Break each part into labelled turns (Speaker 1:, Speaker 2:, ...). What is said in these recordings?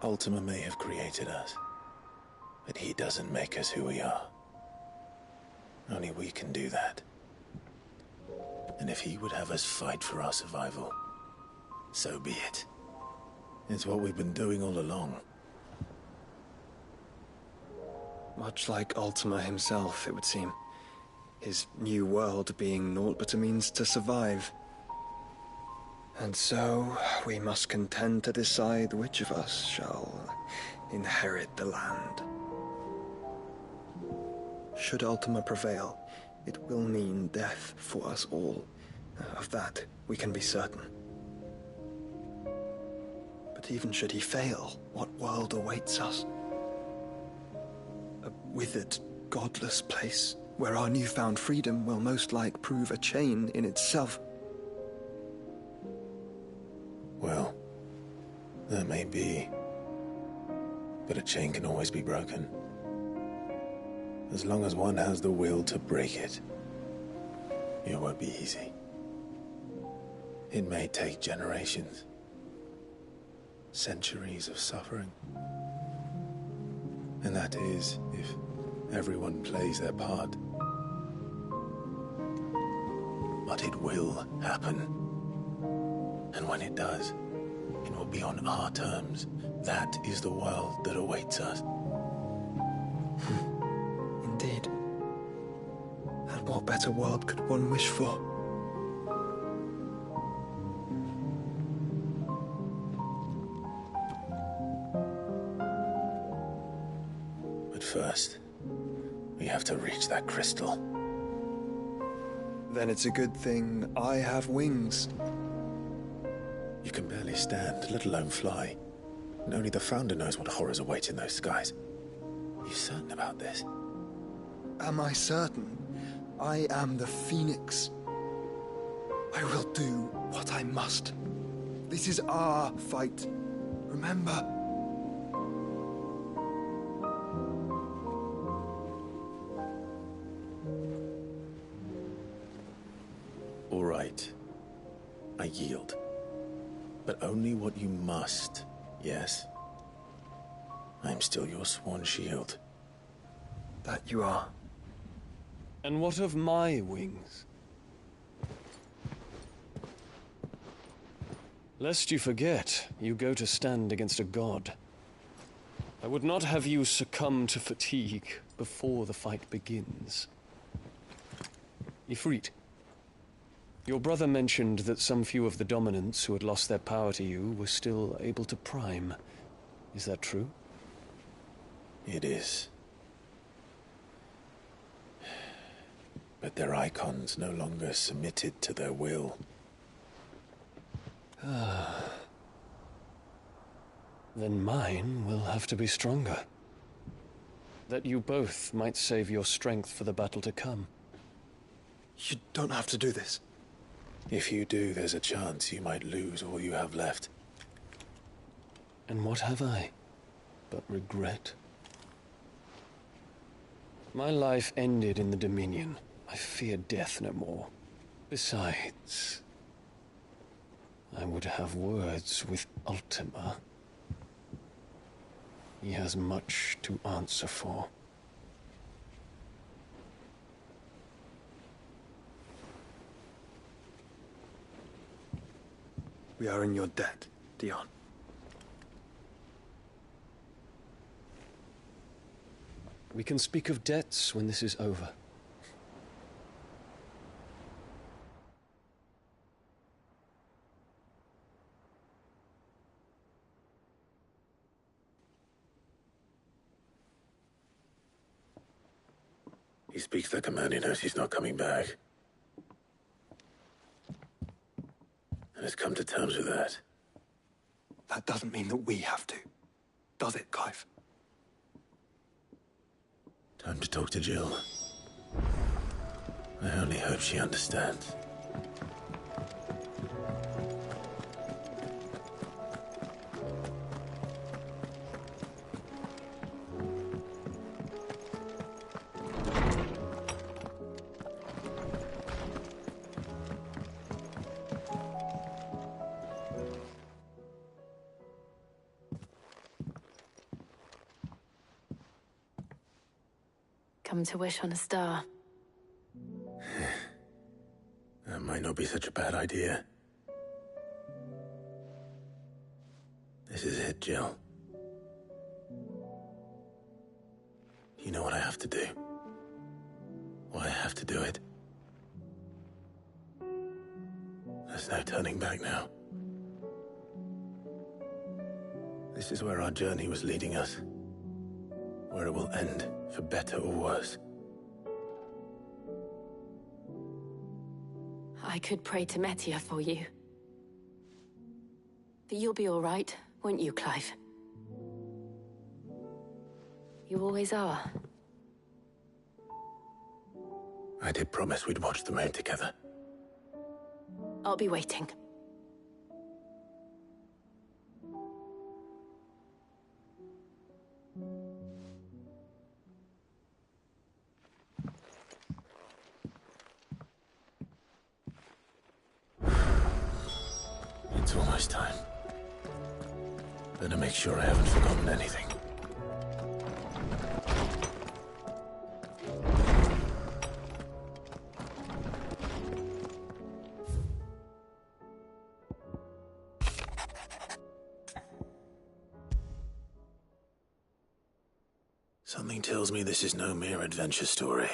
Speaker 1: Ultima may have created us, but he doesn't make us who we are. Only we can do that. And if he would have us fight for our survival, so be it. It's what we've been doing all along.
Speaker 2: Much like Ultima himself, it would seem. His new world being naught but a means to survive. And so, we must contend to decide which of us shall inherit the land. Should Ultima prevail, it will mean death for us all. Of that, we can be certain. But even should he fail, what world awaits us? A withered, godless place, where our newfound freedom will most like prove a chain in itself.
Speaker 1: Well, that may be. But a chain can always be broken. As long as one has the will to break it. It won't be easy. It may take generations. Centuries of suffering. And that is, if everyone plays their part. But it will happen. And when it does, it will be on our terms. That is the world that awaits us.
Speaker 2: Indeed. And what better world could one wish for?
Speaker 1: But first, we have to reach that crystal.
Speaker 2: Then it's a good thing I have wings.
Speaker 1: You can barely stand, let alone fly. And only the Founder knows what horrors await in those skies. Are you certain about this?
Speaker 2: Am I certain? I am the Phoenix. I will do what I must. This is our fight. Remember?
Speaker 1: All right. I yield. But only what you must, yes? I'm still your sworn shield.
Speaker 2: That you are.
Speaker 3: And what of my wings? Lest you forget, you go to stand against a god. I would not have you succumb to fatigue before the fight begins. Ifrit, your brother mentioned that some few of the dominants who had lost their power to you were still able to prime. Is that true?
Speaker 1: It is. But their icons no longer submitted to their will.
Speaker 3: Then mine will have to be stronger. That you both might save your strength for the battle to come.
Speaker 2: You don't have to do this.
Speaker 1: If you do, there's a chance you might lose all you have left.
Speaker 3: And what have I but regret? My life ended in the Dominion. I fear death no more. Besides, I would have words with Ultima. He has much to answer for.
Speaker 2: We are in your debt, Dion.
Speaker 3: We can speak of debts when this is over.
Speaker 1: He speaks the command, he knows he's not coming back. And has come to terms with that.
Speaker 2: That doesn't mean that we have to. Does it, Clive?
Speaker 1: Time to talk to Jill. I only hope she understands.
Speaker 4: Come to wish on a star.
Speaker 1: That might not be such a bad idea. This is it, Jill. You know what I have to do. Why I have to do it. There's no turning back now. This is where our journey was leading us. Where it will end, for better or worse.
Speaker 4: I could pray to Metia for you. But you'll be all right, won't you, Clive? You always are.
Speaker 1: I did promise we'd watch the moon together.
Speaker 4: I'll be waiting.
Speaker 1: It's almost time. Better make sure I haven't forgotten anything. Something tells me this is no mere adventure story.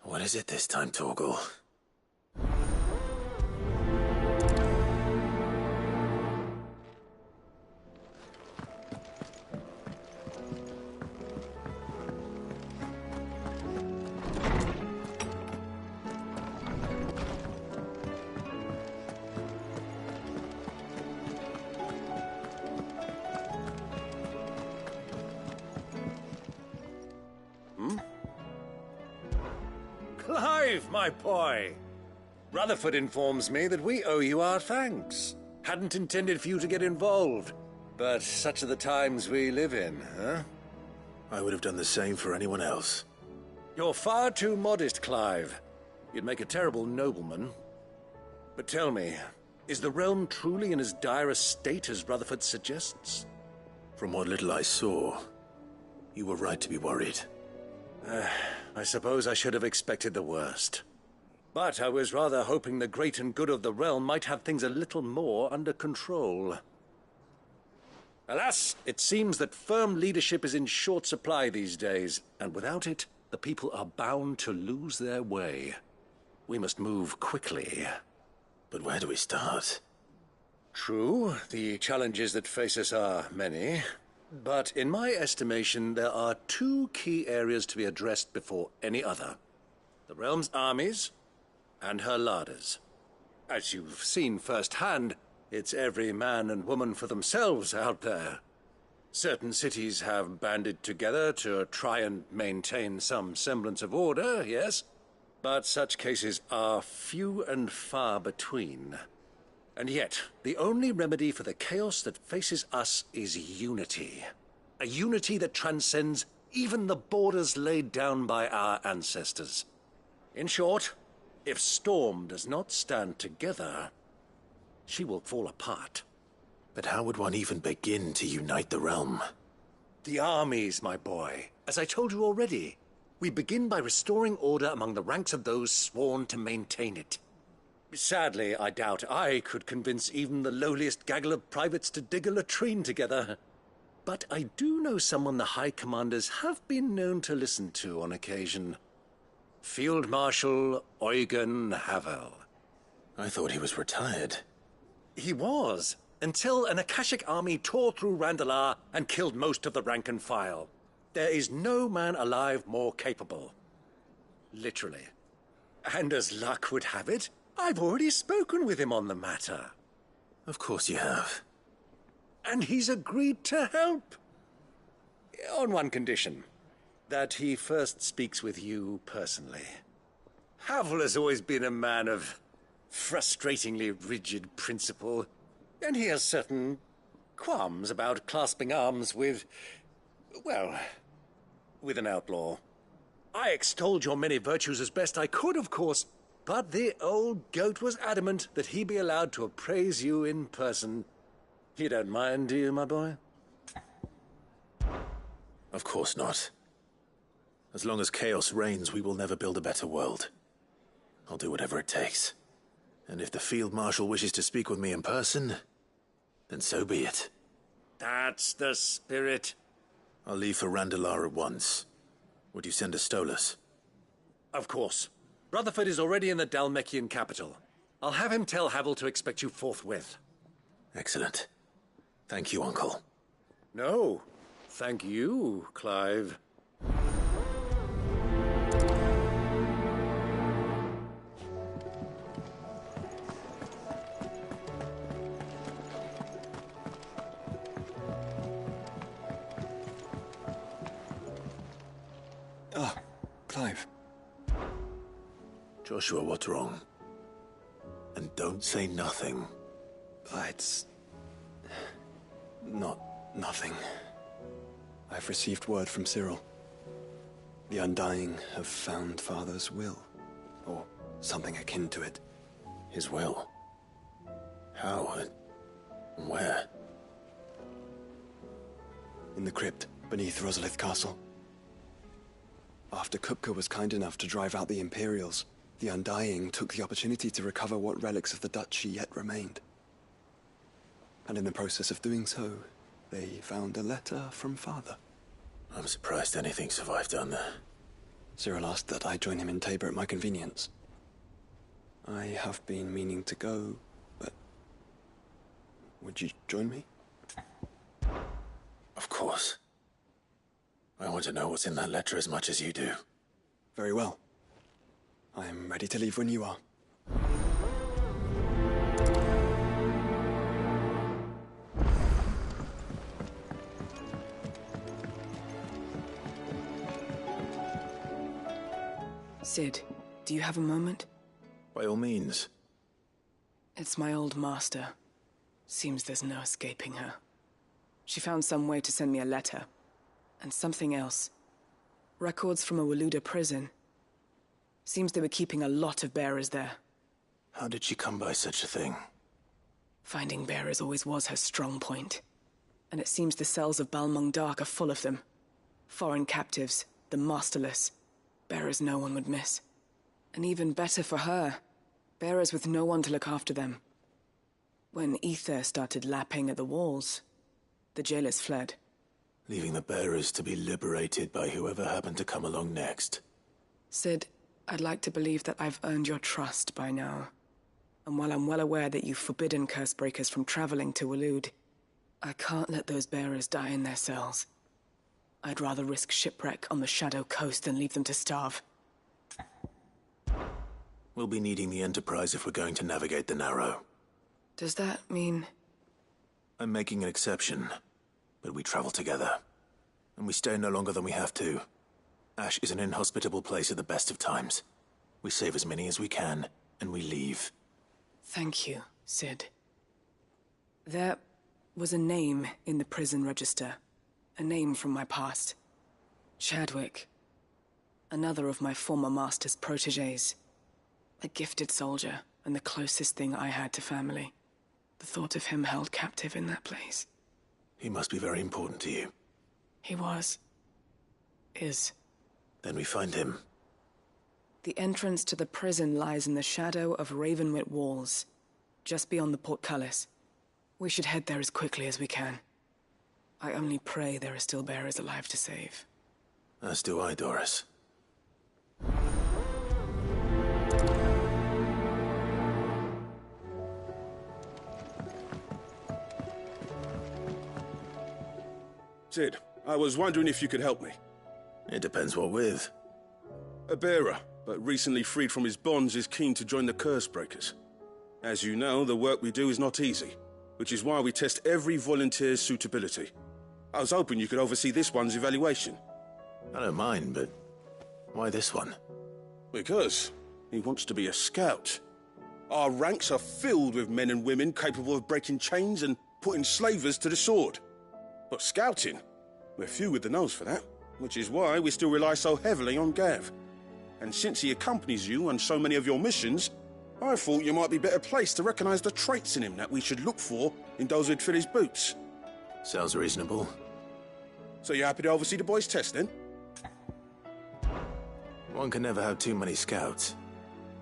Speaker 1: What is it this time, Torgal?
Speaker 5: Clive, my boy! Rutherford informs me that we owe you our thanks. Hadn't intended for you to get involved, but such are the times we live in, huh?
Speaker 1: I would have done the same for anyone else.
Speaker 5: You're far too modest, Clive. You'd make a terrible nobleman. But tell me, is the realm truly in as dire a state as Rutherford suggests?
Speaker 1: From what little I saw, you were right to be worried.
Speaker 5: I suppose I should have expected the worst. But I was rather hoping the great and good of the realm might have things a little more under control. Alas, it seems that firm leadership is in short supply these days, and without it, the people are bound to lose their way. We must move quickly.
Speaker 1: But where do we start?
Speaker 5: True, the challenges that face us are many. But in my estimation, there are two key areas to be addressed before any other. The realm's armies and her larders. As you've seen firsthand, it's every man and woman for themselves out there. Certain cities have banded together to try and maintain some semblance of order, yes, but such cases are few and far between. And yet, the only remedy for the chaos that faces us is unity. A unity that transcends even the borders laid down by our ancestors. In short, if Storm does not stand together, she will fall apart.
Speaker 1: But how would one even begin to unite the realm?
Speaker 5: The armies, my boy. As I told you already, we begin by restoring order among the ranks of those sworn to maintain it. Sadly, I doubt I could convince even the lowliest gaggle of privates to dig a latrine together. But I do know someone the High Commanders have been known to listen to on occasion. Field Marshal Eugen Havel.
Speaker 1: I thought he was retired.
Speaker 5: He was, until an Akashic army tore through Randalar and killed most of the rank and file. There is no man alive more capable. Literally. And as luck would have it, I've already spoken with him on the matter.
Speaker 1: Of course you have.
Speaker 5: And he's agreed to help. On one condition. That he first speaks with you personally. Havel has always been a man of frustratingly rigid principle, and he has certain qualms about clasping arms with, well, with an outlaw. I extolled your many virtues as best I could, of course, but the old goat was adamant that he be allowed to appraise you in person. You don't mind, do you, my boy?
Speaker 1: Of course not. As long as chaos reigns, we will never build a better world. I'll do whatever it takes. And if the Field Marshal wishes to speak with me in person, then so be it.
Speaker 5: That's the spirit.
Speaker 1: I'll leave for Randalar at once. Would you send a Stolas?
Speaker 5: Of course. Rutherford is already in the Dhalmekian capital. I'll have him tell Havel to expect you forthwith.
Speaker 1: Excellent. Thank you, Uncle.
Speaker 5: No, thank you, Clive.
Speaker 2: Ah, Clive.
Speaker 1: Joshua, what's wrong? And don't say nothing.
Speaker 2: It's... nothing. I've received word from Cyril. The Undying have found Father's will. Or something akin to it.
Speaker 1: His will? How? And where?
Speaker 2: In the crypt, beneath Rosalith Castle. After Kupka was kind enough to drive out the Imperials, the Undying took the opportunity to recover what relics of the Duchy yet remained. And in the process of doing so, they found a letter from Father.
Speaker 1: I'm surprised anything survived down there.
Speaker 2: Cyril asked that I join him in Tabor at my convenience. I have been meaning to go, but... would you join me?
Speaker 1: Of course. I want to know what's in that letter as much as you do.
Speaker 2: Very well. I am ready to leave when you are.
Speaker 6: Cid, do you have a moment?
Speaker 1: By all means.
Speaker 6: It's my old master. Seems there's no escaping her. She found some way to send me a letter. And something else. Records from a Waluda prison. Seems they were keeping a lot of bearers there.
Speaker 1: How did she come by such a thing?
Speaker 6: Finding bearers always was her strong point. And it seems the cells of Balmung Dark are full of them. Foreign captives, the masterless. Bearers no one would miss. And even better for her, bearers with no one to look after them. When ether started lapping at the walls, the jailers fled.
Speaker 1: Leaving the bearers to be liberated by whoever happened to come along next.
Speaker 6: Cid, I'd like to believe that I've earned your trust by now. And while I'm well aware that you've forbidden Cursebreakers from traveling to Waloed, I can't let those bearers die in their cells. I'd rather risk shipwreck on the Shadow Coast than leave them to starve.
Speaker 1: We'll be needing the Enterprise if we're going to navigate the Narrow.
Speaker 6: Does that mean...
Speaker 1: I'm making an exception, but we travel together. And we stay no longer than we have to. Ash is an inhospitable place at the best of times. We save as many as we can, and we leave.
Speaker 6: Thank you, Cid. There was a name in the prison register. A name from my past. Chadwick. Another of my former master's protégés. A gifted soldier, and the closest thing I had to family. The thought of him held captive in that place.
Speaker 1: He must be very important to you.
Speaker 6: He was. Is.
Speaker 1: Then we find him.
Speaker 6: The entrance to the prison lies in the shadow of Ravenwit Walls, just beyond the portcullis. We should head there as quickly as we can. I only pray there are still bearers alive to save.
Speaker 1: As do I, Doris.
Speaker 7: Cid, I was wondering if you could help me.
Speaker 1: It depends what with.
Speaker 7: A bearer, but recently freed from his bonds, is keen to join the Cursebreakers. As you know, the work we do is not easy, which is why we test every volunteer's suitability. I was hoping you could oversee this one's evaluation.
Speaker 1: I don't mind, but why this one?
Speaker 7: Because he wants to be a scout. Our ranks are filled with men and women capable of breaking chains and putting slavers to the sword. But scouting, we're few with the nose for that, which is why we still rely so heavily on Gav. And since he accompanies you on so many of your missions, I thought you might be better placed to recognize the traits in him that we should look for in those who'd fill his boots.
Speaker 1: Sounds reasonable.
Speaker 7: So you're happy to oversee the boys' test, then?
Speaker 1: One can never have too many scouts.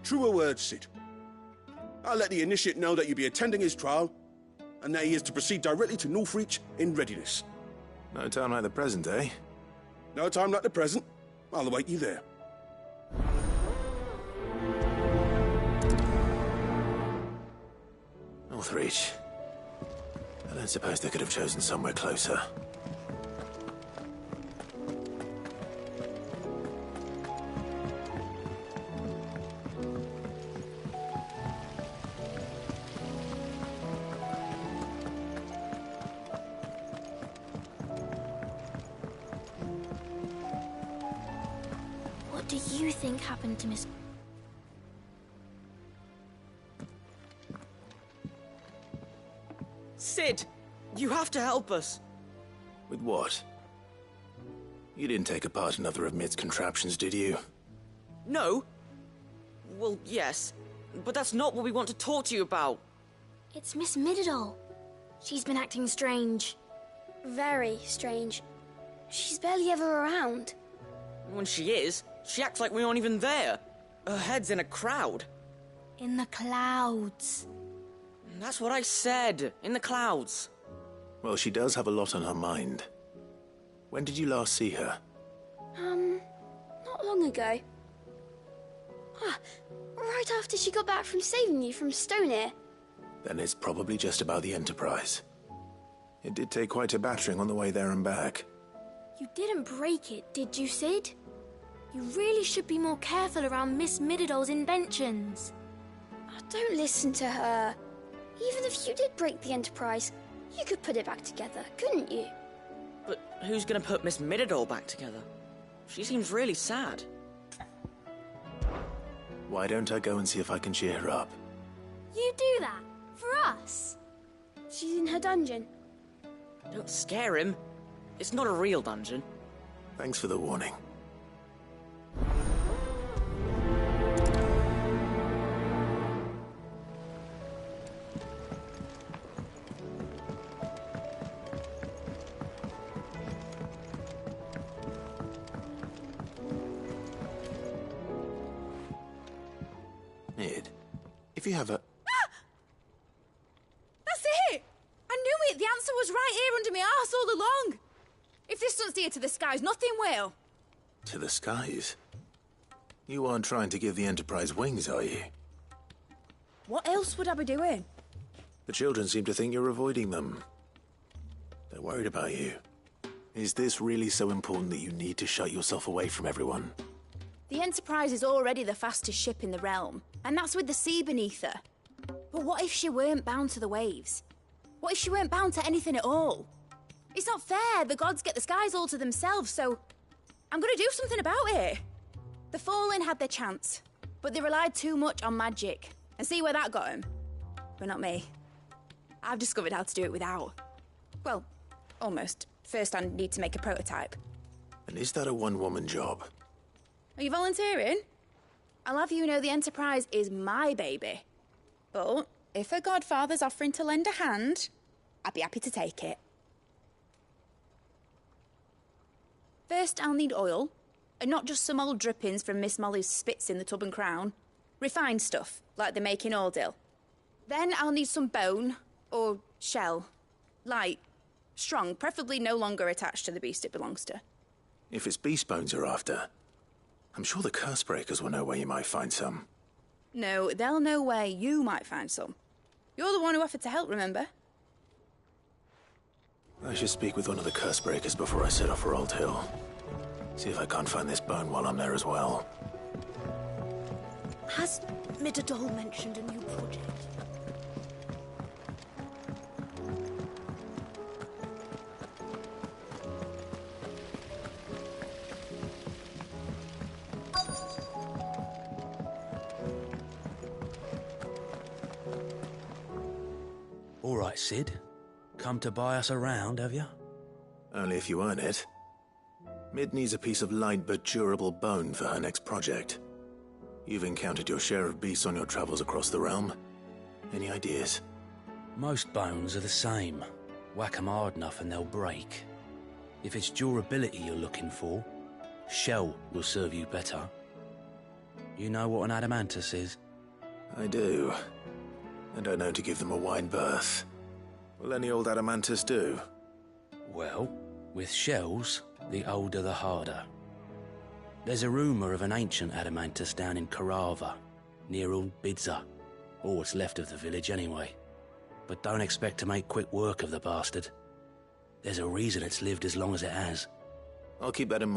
Speaker 7: Truer words, Cid. I'll let the initiate know that you'll be attending his trial, and that he is to proceed directly to Northreach in readiness.
Speaker 1: No time like the present, eh?
Speaker 7: No time like the present. I'll await you there.
Speaker 1: Northreach. I don't suppose they could have chosen somewhere closer.
Speaker 8: What do you think happened to Miss...
Speaker 9: Cid, you have to help us.
Speaker 1: With what? You didn't take apart another of Mid's contraptions, did you?
Speaker 9: No. Well, yes. But that's not what we want to talk to you about.
Speaker 8: It's Miss Mididol. She's been acting strange. Very strange. She's barely ever around.
Speaker 9: When she is, she acts like we aren't even there. Her head's in a crowd.
Speaker 8: In the clouds.
Speaker 9: That's what I said. In the clouds.
Speaker 1: Well, she does have a lot on her mind. When did you last see her?
Speaker 8: Not long ago. Right after she got back from saving you from Stoneir.
Speaker 1: Then it's probably just about the Enterprise. It did take quite a battering on the way there and back.
Speaker 8: You didn't break it, did you, Cid? You really should be more careful around Miss Mididol's inventions. Oh, don't listen to her. Even if you did break the Enterprise, you could put it back together, couldn't you?
Speaker 9: But who's gonna put Miss Mididol back together? She seems really sad.
Speaker 1: Why don't I go and see if I can cheer her up?
Speaker 8: You do that? For us? She's in her dungeon.
Speaker 9: Don't scare him. It's not a real dungeon.
Speaker 1: Thanks for the warning. Mid, if you have a...
Speaker 10: That's it! I knew it! The answer was right here under my arse all along! If this doesn't steer to the skies, nothing will.
Speaker 1: To the skies? You aren't trying to give the Enterprise wings, are you?
Speaker 10: What else would I be doing?
Speaker 1: The children seem to think you're avoiding them. They're worried about you. Is this really so important that you need to shut yourself away from everyone?
Speaker 10: The Enterprise is already the fastest ship in the realm, and that's with the sea beneath her. But what if she weren't bound to the waves? What if she weren't bound to anything at all? It's not fair. The gods get the skies all to themselves, so I'm gonna do something about it. The Fallen had their chance, but they relied too much on magic. And see where that got them? But not me. I've discovered how to do it without. Well, almost. First I need to make a prototype.
Speaker 1: And is that a one-woman job?
Speaker 10: Are you volunteering? I'll have you know the Enterprise is my baby. But if her godfather's offering to lend a hand, I'd be happy to take it. First, I'll need oil, and not just some old drippings from Miss Molly's spits in the Tub and Crown. Refined stuff, like they make in Ordil. Then I'll need some bone, or shell. Light, strong, preferably no longer attached to the beast it belongs to.
Speaker 1: If it's beast bones you're after, I'm sure the Cursebreakers will know where you might find some.
Speaker 10: No, they'll know where you might find some. You're the one who offered to help, remember?
Speaker 1: I should speak with one of the Cursebreakers before I set off for Old Hill. See if I can't find this bone while I'm there as well.
Speaker 8: Has Mididol mentioned a new project?
Speaker 11: All right, Cid. come to buy us around, have you?
Speaker 1: Only if you earn it. Mid needs a piece of light but durable bone for her next project. You've encountered your share of beasts on your travels across the realm. Any ideas?
Speaker 11: Most bones are the same. Whack 'em hard enough and they'll break. If it's durability you're looking for, shell will serve you better. You know what an adamantus is?
Speaker 1: I do. And I know to give them a wide berth. Will any old adamantus do?
Speaker 11: Well, with shells, the older the harder. There's a rumour of an ancient adamantus down in Karava, near Bidza, or what's left of the village anyway. But don't expect to make quick work of the bastard. There's a reason it's lived as long as it has.
Speaker 1: I'll keep that in mind.